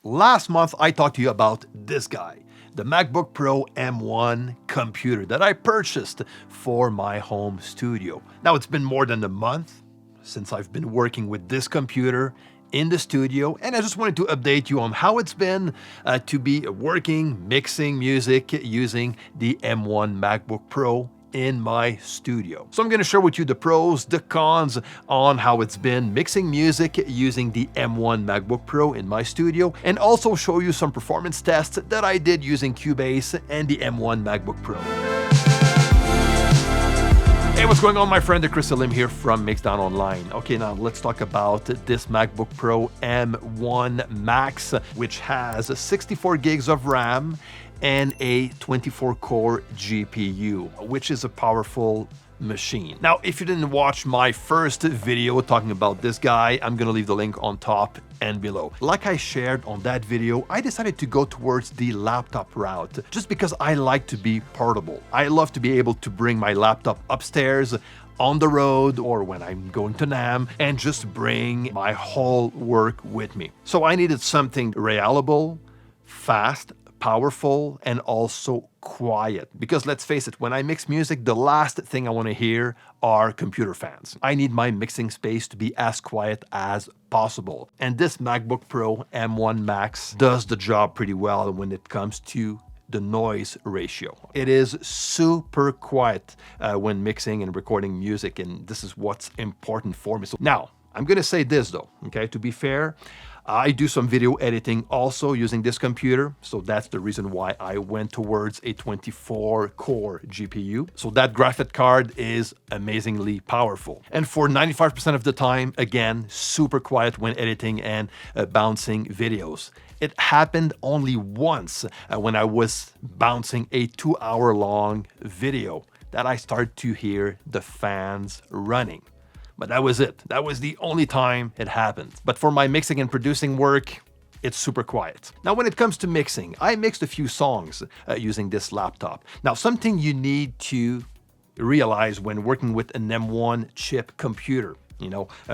Last month, I talked to you about this guy, the MacBook Pro M1 computer that I purchased for my home studio. Now, it's been more than a month since I've been working with this computer in the studio, and I just wanted to update you on how it's been to be working, mixing music using the M1 MacBook Pro in my studio. So I'm going to share with you the pros, the cons on how it's been mixing music using the M1 MacBook Pro in my studio, and also show you some performance tests that I did using Cubase and the M1 MacBook Pro. Hey, what's going on, my friend? Chris Lim here from Mixdown Online. Okay, now let's talk about this MacBook Pro M1 Max, which has 64 gigs of RAM and a 24-core GPU, which is a powerful machine. Now, if you didn't watch my first video talking about this guy, I'm gonna leave the link on top and below. Like I shared on that video, I decided to go towards the laptop route just because I like to be portable. I love to be able to bring my laptop upstairs on the road or when I'm going to NAMM and just bring my whole work with me. So I needed something reliable, fast, powerful, and also quiet. Because let's face it, when I mix music, the last thing I want to hear are computer fans. I need my mixing space to be as quiet as possible. And this MacBook Pro M1 Max does the job pretty well when it comes to the noise ratio. It is super quiet when mixing and recording music, and this is what's important for me. So now, I'm gonna say this though, okay? To be fair, I do some video editing also using this computer, so that's the reason why I went towards a 24-core GPU. So that graphic card is amazingly powerful. And for 95% of the time, again, super quiet when editing and bouncing videos. It happened only once when I was bouncing a 2-hour-long video that I started to hear the fans running. But that was it. That was the only time it happened. But for my mixing and producing work, it's super quiet. Now, when it comes to mixing, I mixed a few songs using this laptop. Now, something you need to realize when working with an M1 chip computer,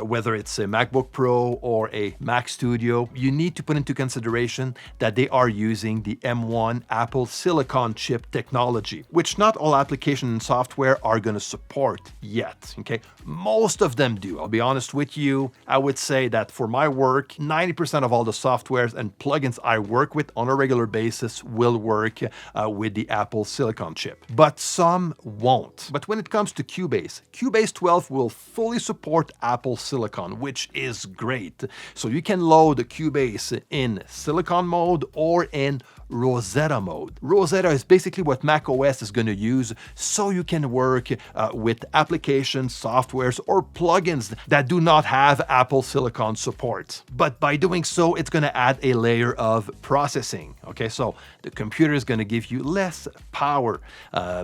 whether it's a MacBook Pro or a Mac Studio, you need to put into consideration that they are using the M1 Apple Silicon chip technology, which not all applications and software are going to support yet, okay? Most of them do. I'll be honest with you. I would say that for my work, 90% of all the softwares and plugins I work with on a regular basis will work with the Apple Silicon chip, but some won't. But when it comes to Cubase, Cubase 12 will fully support Apple Silicon, which is great. So you can load Cubase in Silicon mode or in Rosetta mode. Rosetta is basically what Mac OS is going to use, so you can work with applications, softwares, or plugins that do not have Apple Silicon support. But by doing so, it's going to add a layer of processing. Okay, so the computer is going to give you less power,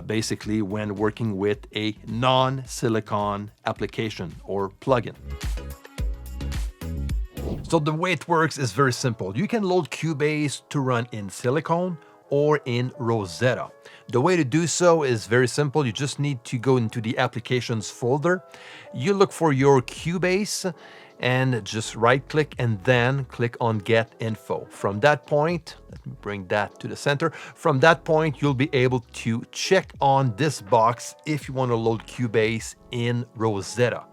basically, when working with a non-Silicon application or plugin. So the way it works is very simple. You can load Cubase to run in Silicon or in Rosetta. The way to do so is very simple. You just need to go into the applications folder. You look for your Cubase and just right-click and then click on Get Info. From that point, let me bring that to the center. From that point, you'll be able to check on this box if you want to load Cubase in Rosetta,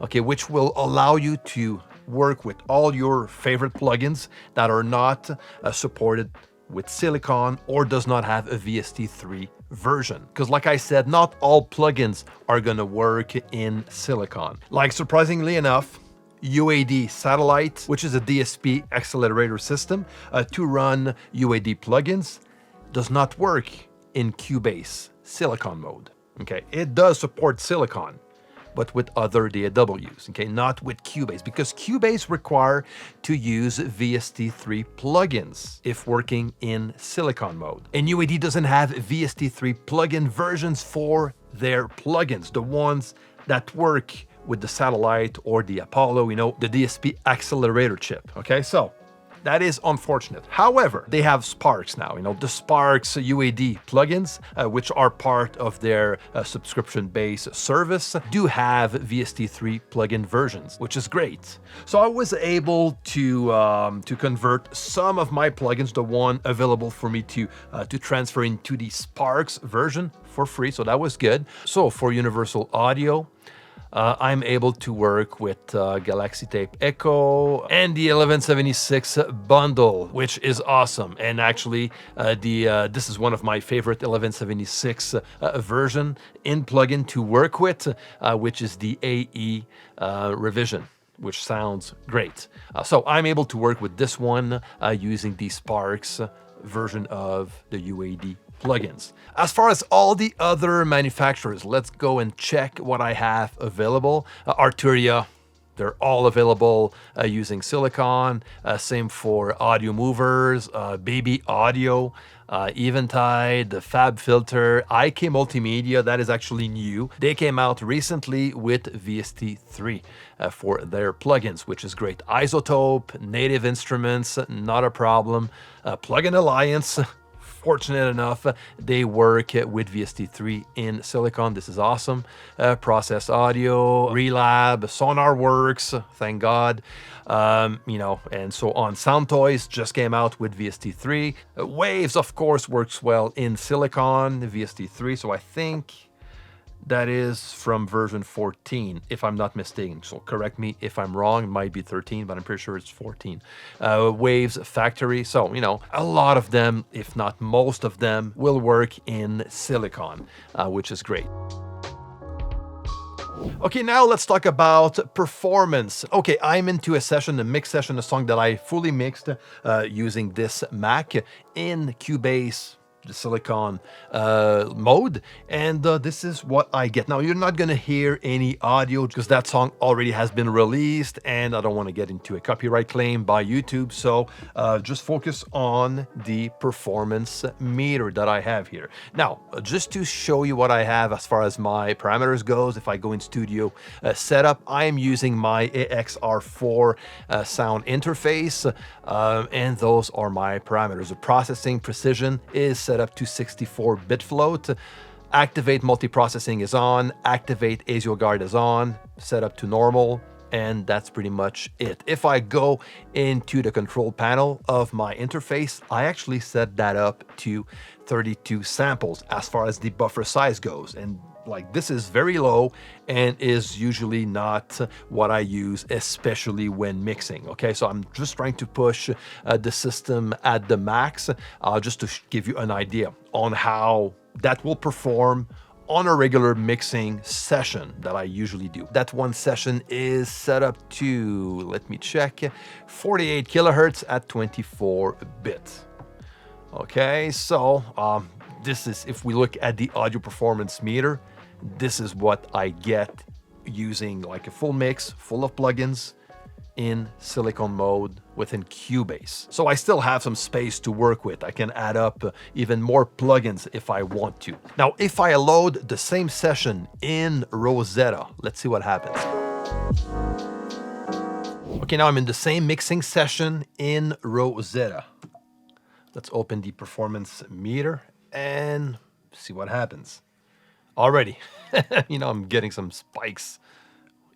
okay, which will allow you to work with all your favorite plugins that are not supported with Silicon or does not have a VST3 version. Because like I said, not all plugins are gonna work in Silicon. Like, surprisingly enough, UAD Satellite, which is a DSP accelerator system to run UAD plugins, does not work in Cubase Silicon mode. Okay, it does support Silicon, but with other DAWs, okay, not with Cubase, because Cubase require to use VST3 plugins if working in Silicon mode. And UAD doesn't have VST3 plugin versions for their plugins, the ones that work with the Satellite or the Apollo, the DSP accelerator chip, okay? So That is unfortunate. However, they have Sparks now. The Sparks UAD plugins, which are part of their subscription-based service, do have VST3 plugin versions, which is great. So I was able to convert some of my plugins, the one available for me to transfer into the Sparks version for free. So that was good. So for Universal Audio, I'm able to work with Galaxy Tape Echo and the 1176 bundle, which is awesome. And actually, this is one of my favorite 1176 version in plugin to work with, which is the AE revision, which sounds great. So I'm able to work with this one using the Sparks version of the UAD plugins. As far as all the other manufacturers, let's go and check what I have available. Arturia, they're all available using silicon. Same for Audio Movers, Baby Audio, Eventide, the Fab Filter, IK Multimedia, that is actually new. They came out recently with VST3 for their plugins, which is great. Isotope, Native Instruments, not a problem. Plugin Alliance, fortunate enough, they work with VST3 in silicon. This is awesome. Process Audio, Relab, SonarWorks, thank God. And so on. Sound Toys just came out with VST3. Waves, of course, works well in silicon, VST3. So I think that is from version 14, if I'm not mistaken. So correct me if I'm wrong. It might be 13, but I'm pretty sure it's 14. Waves Factory. So, a lot of them, if not most of them, will work in silicon, which is great. Okay, now let's talk about performance. Okay, I'm into a mix session, a song that I fully mixed using this Mac in Cubase, the silicon mode, and this is what I get. Now, you're not gonna hear any audio because that song already has been released and I don't want to get into a copyright claim by YouTube, so just focus on the performance meter that I have here. Now, just to show you what I have as far as my parameters goes, if I go in studio setup, I am using my AXR4 sound interface, and those are my parameters. The processing precision is set up to 64-bit float. Activate multiprocessing is on. Activate ASIO guard is on. Set up to normal. And that's pretty much it. If I go into the control panel of my interface, I actually set that up to 32 samples as far as the buffer size goes. And this is very low and is usually not what I use, especially when mixing. Okay, so I'm just trying to push the system at the max, just to give you an idea on how that will perform on a regular mixing session that I usually do. That one session is set up to, let me check, 48 kilohertz at 24-bit. Okay, so this is, if we look at the audio performance meter, this is what I get using a full mix, full of plugins in silicon mode within Cubase. So I still have some space to work with. I can add up even more plugins if I want to. Now, if I load the same session in Rosetta, let's see what happens. Okay, now I'm in the same mixing session in Rosetta. Let's open the performance meter and see what happens. Already, I'm getting some spikes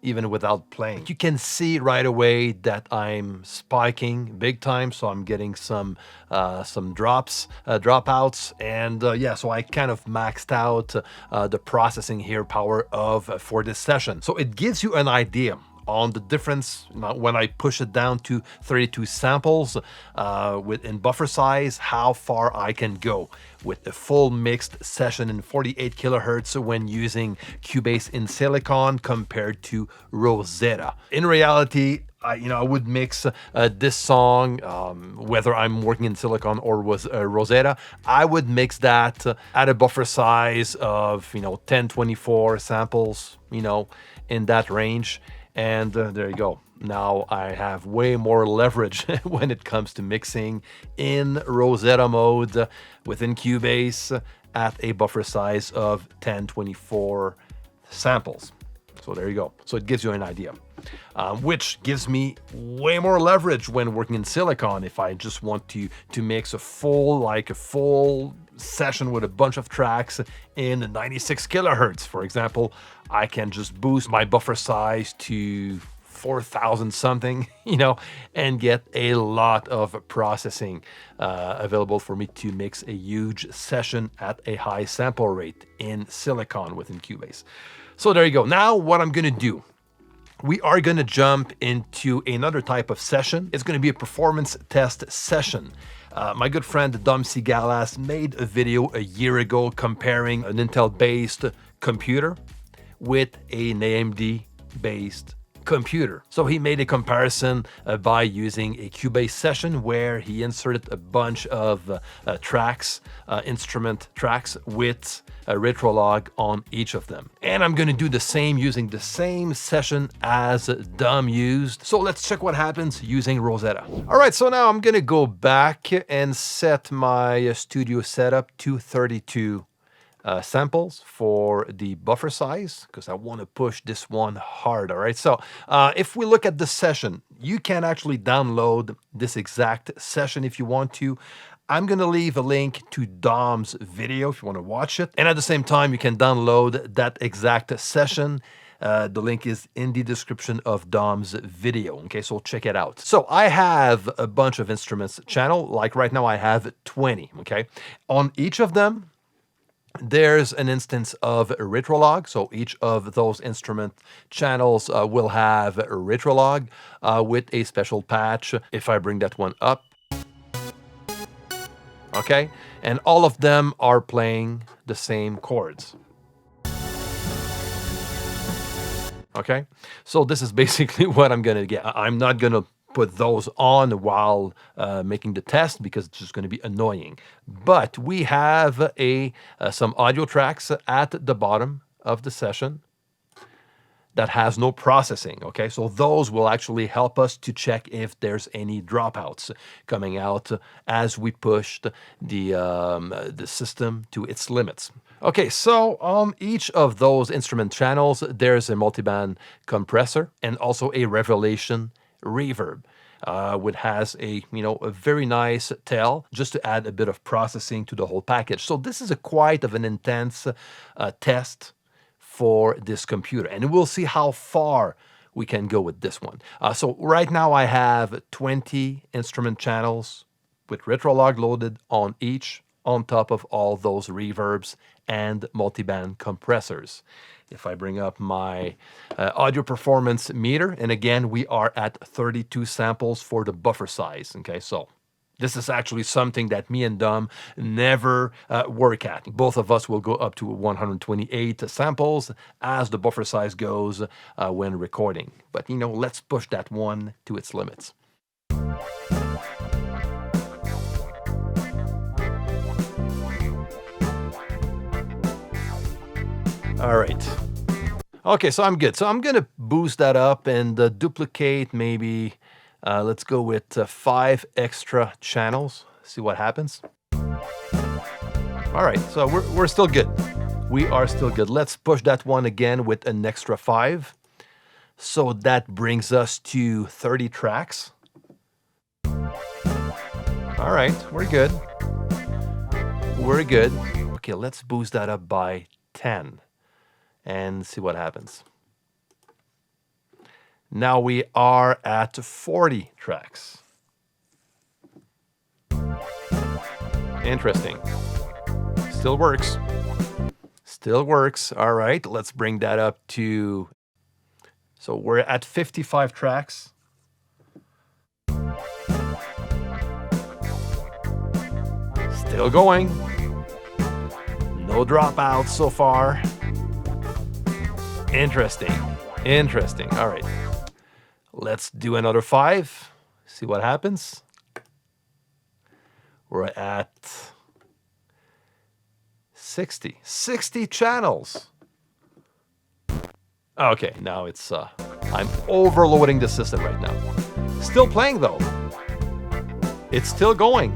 even without playing. You can see right away that I'm spiking big time, so I'm getting some dropouts, and so I kind of maxed out the processing power for this session. So it gives you an idea on the difference when I push it down to 32 samples in buffer size, how far I can go with a full mixed session in 48 kilohertz when using Cubase in silicon compared to Rosetta. In reality, I would mix this song, whether I'm working in silicon or Rosetta, I would mix that at a buffer size of 1024 samples, in that range. And there you go. Now I have way more leverage when it comes to mixing in Rosetta mode within Cubase at a buffer size of 1024 samples. So there you go. So it gives you an idea, which gives me way more leverage when working in Silicon. If I just want to mix a full session with a bunch of tracks in 96 kilohertz, for example, I can just boost my buffer size to 4,000 something, and get a lot of processing available for me to mix a huge session at a high sample rate in Silicon within Cubase. So there you go. Now what I'm going to do, we are going to jump into another type of session. It's going to be a performance test session. My good friend Dom Sigalas made a video a year ago comparing an Intel-based computer with an AMD-based computer. So he made a comparison by using a Cubase session where he inserted a bunch of tracks, instrument tracks with a retrolog on each of them. And I'm going to do the same using the same session as Dom used. So let's check what happens using Rosetta. All right, so now I'm going to go back and set my studio setup to 32 samples for the buffer size, because I want to push this one hard. All right, so if we look at the session, you can actually download this exact session if you want to. I'm going to leave a link to Dom's video if you want to watch it. And at the same time, you can download that exact session. The link is in the description of Dom's video. Okay, so check it out. So I have a bunch of instruments channel. Like right now, I have 20. Okay, on each of them, there's an instance of a retrolog. So each of those instrument channels will have a retrolog with a special patch. If I bring that one up, okay, and all of them are playing the same chords. Okay, so this is basically what I'm gonna get. I'm not gonna put those on while making the test because it's just going to be annoying. But we have some audio tracks at the bottom of the session that has no processing. Okay, so those will actually help us to check if there's any dropouts coming out as we pushed the system to its limits. Okay, so on each of those instrument channels, there's a multiband compressor and also a revelation reverb, which has a very nice tail just to add a bit of processing to the whole package. So this is quite of an intense test for this computer, and we'll see how far we can go with this one. So right now I have 20 instrument channels with retrolog loaded on each, on top of all those reverbs and multiband compressors. If I bring up my audio performance meter, and again, we are at 32 samples for the buffer size. Okay, so this is actually something that me and Dom never work at. Both of us will go up to 128 samples as the buffer size goes when recording. But let's push that one to its limits. All right. Okay, so I'm good. So I'm going to boost that up and duplicate maybe, let's go with 5 extra channels. See what happens. All right, so we're still good. We are still good. Let's push that one again with an extra 5. So that brings us to 30 tracks. All right, we're good. We're good. Okay, let's boost that up by 10. And see what happens. Now we are at 40 tracks. Interesting. Still works. Still works. All right, let's bring that up to... So we're at 55 tracks. Still going. No dropouts so far. Interesting. Interesting. All right. Let's do another 5. See what happens. We're at 60. 60 channels. Okay, now it's I'm overloading the system right now. Still playing though. It's still going.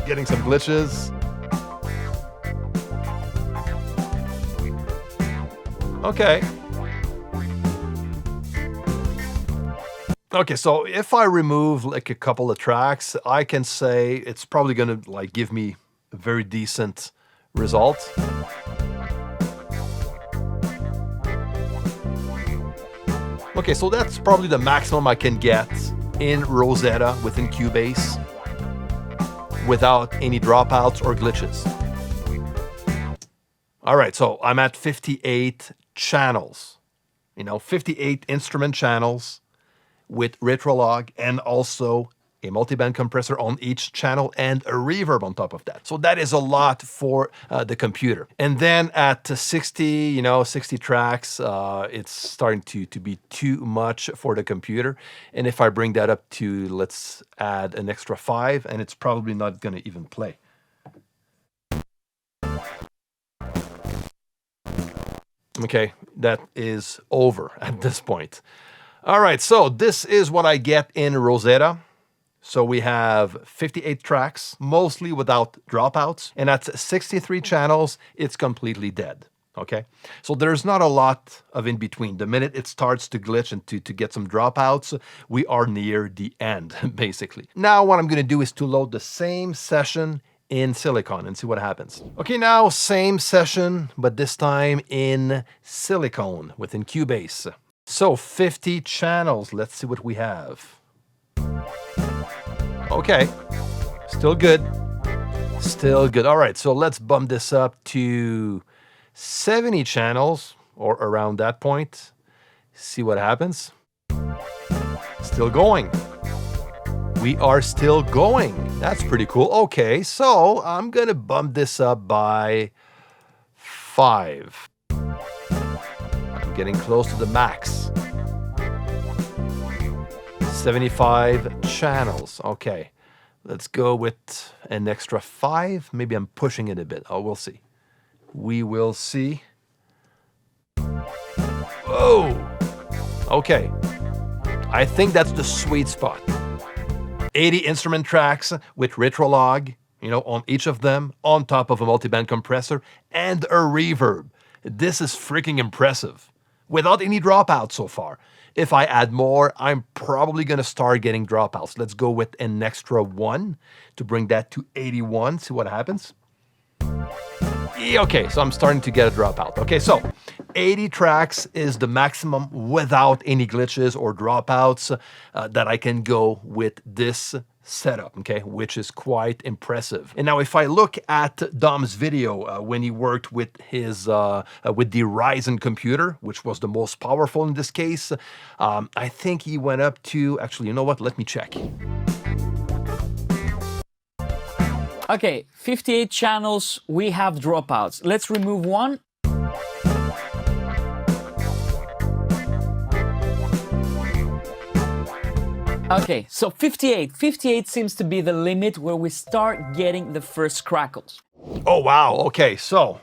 Getting some glitches. Okay. Okay, so if I remove like a couple of tracks, I can say it's probably gonna like give me a very decent result. Okay, so that's probably the maximum I can get in Rosetta within Cubase without any dropouts or glitches. All right, so I'm at 58 channels, 58 instrument channels with retrolog and also a multiband compressor on each channel and a reverb on top of that. So that is a lot for the computer. And then at 60, 60 tracks, it's starting to be too much for the computer. And if I bring that up to, let's add an extra 5, and it's probably not gonna even play. Okay, that is over at this point. All right, so this is what I get in Rosetta. So we have 58 tracks, mostly without dropouts, and at 63 channels, it's completely dead, okay? So there's not a lot of in between. The minute it starts to glitch and to get some dropouts, we are near the end, basically. Now what I'm gonna do is to load the same session in Silicon and see what happens. Okay, now same session, but this time in Silicon within Cubase. So 50 channels, let's see what we have. Okay, still good. Still good. All right, so let's bump this up to 70 channels or around that point. See what happens. Still going. We are still going. That's pretty cool. Okay, so I'm gonna bump this up by 5. I'm getting close to the max. 75 channels. Okay, let's go with an extra 5. Maybe I'm pushing it a bit. Oh, we'll see. We will see. Oh, okay. I think that's the sweet spot. 80 instrument tracks with retrolog, on each of them, on top of a multiband compressor and a reverb. This is freaking impressive. Without any dropouts so far. If I add more, I'm probably gonna start getting dropouts. Let's go with an extra 1 to bring that to 81, see what happens. Okay, so I'm starting to get a dropout. Okay, so 80 tracks is the maximum without any glitches or dropouts that I can go with this setup, okay, which is quite impressive. And now if I look at Dom's video when he worked with his with the Ryzen computer, which was the most powerful in this case, I think he went up to, actually, you know what, let me check. Okay, 58 channels, we have dropouts. Let's remove one. Okay, so 58 seems to be the limit where we start getting the first crackles. Oh, wow. Okay, so,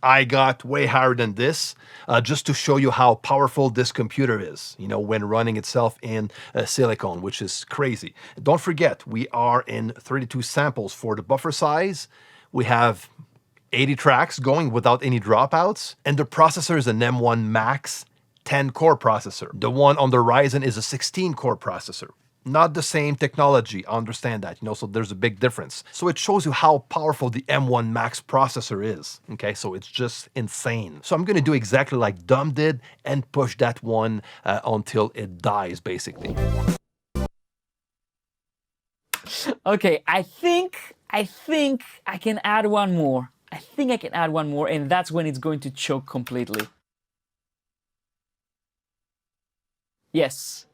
I got way higher than this just to show you how powerful this computer is, when running itself in Silicon, which is crazy. Don't forget, we are in 32 samples for the buffer size. We have 80 tracks going without any dropouts, and the processor is an M1 Max 10-core processor. The one on the Ryzen is a 16-core processor. Not the same technology, I understand that, so there's a big difference. So it shows you how powerful the M1 Max processor is, okay? So it's just insane. So I'm gonna do exactly like Dom did and push that one until it dies, basically. Okay, I think I can add one more. I think I can add one more, and that's when it's going to choke completely. Yes.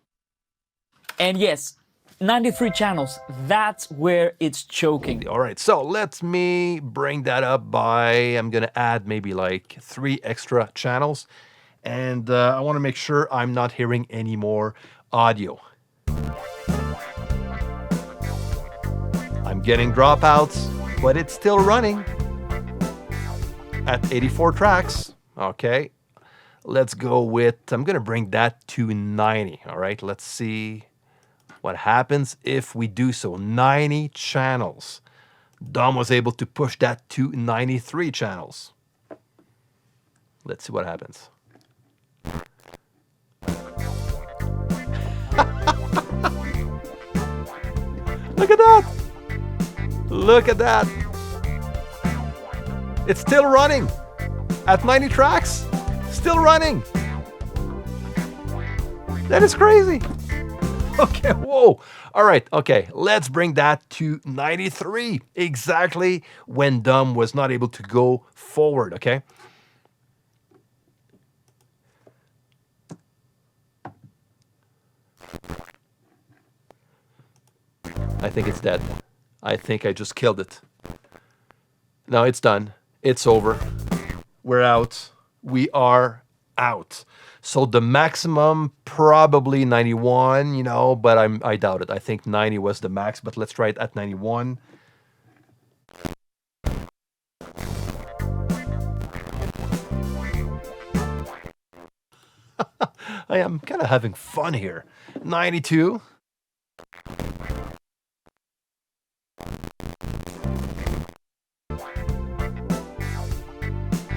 And yes, 93 channels, that's where it's choking. All right, so let me bring that up by, I'm gonna add maybe like 3 extra channels. And I wanna make sure I'm not hearing any more audio. I'm getting dropouts, but it's still running at 84 tracks. Okay, let's go with, I'm gonna bring that to 90, all right? Let's see what happens if we do so. 90 channels. Dom was able to push that to 93 channels. Let's see what happens. Look at that! Look at that! It's still running at 90 tracks. Still running. That is crazy. Okay, whoa. All right, okay, let's bring that to 93. Exactly when Dumb was not able to go forward, okay? I think it's dead. I think I just killed it. No, it's done. It's over. We're out. We are out. So the maximum, probably 91, you know, but I doubt it. I think 90 was the max, but let's try it at 91. I am kind of having fun here. 92.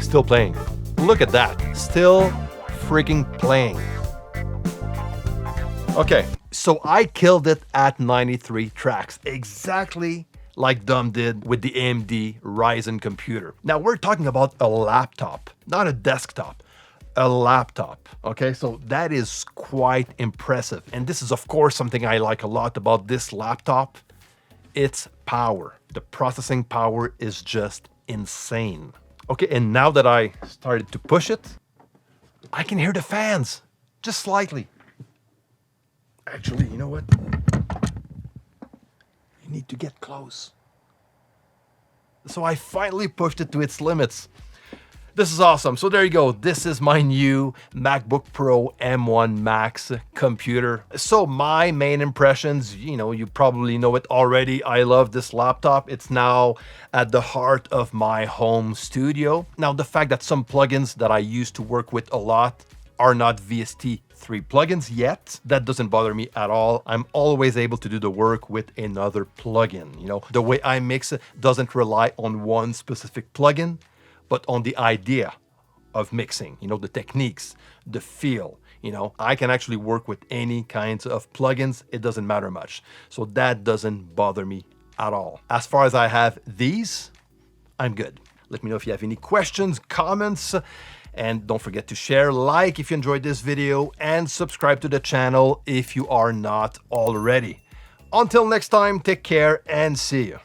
Still playing. Look at that. Still freaking playing. Okay, so I killed it at 93 tracks, exactly like Dumb did with the AMD Ryzen computer. Now we're talking about a laptop, not a desktop, a laptop. Okay, so that is quite impressive. And this is, of course, something I like a lot about this laptop. It's power. The processing power is just insane. Okay, and now that I started to push it, I can hear the fans, just slightly. Actually, you know what? You need to get close. So I finally pushed it to its limits. This is awesome. So there you go. This is my new MacBook Pro M1 Max computer. So my main impressions, you know, you probably know it already. I love this laptop. It's now at the heart of my home studio. Now, the fact that some plugins that I used to work with a lot are not VST3 plugins yet, that doesn't bother me at all. I'm always able to do the work with another plugin. You know, the way I mix it doesn't rely on one specific plugin, but on the idea of mixing, you know, the techniques, the feel, you know. I can actually work with any kinds of plugins. It doesn't matter much. So that doesn't bother me at all. As far as I have these, I'm good. Let me know if you have any questions, comments, and don't forget to share, like if you enjoyed this video, and subscribe to the channel if you are not already. Until next time, take care and see you.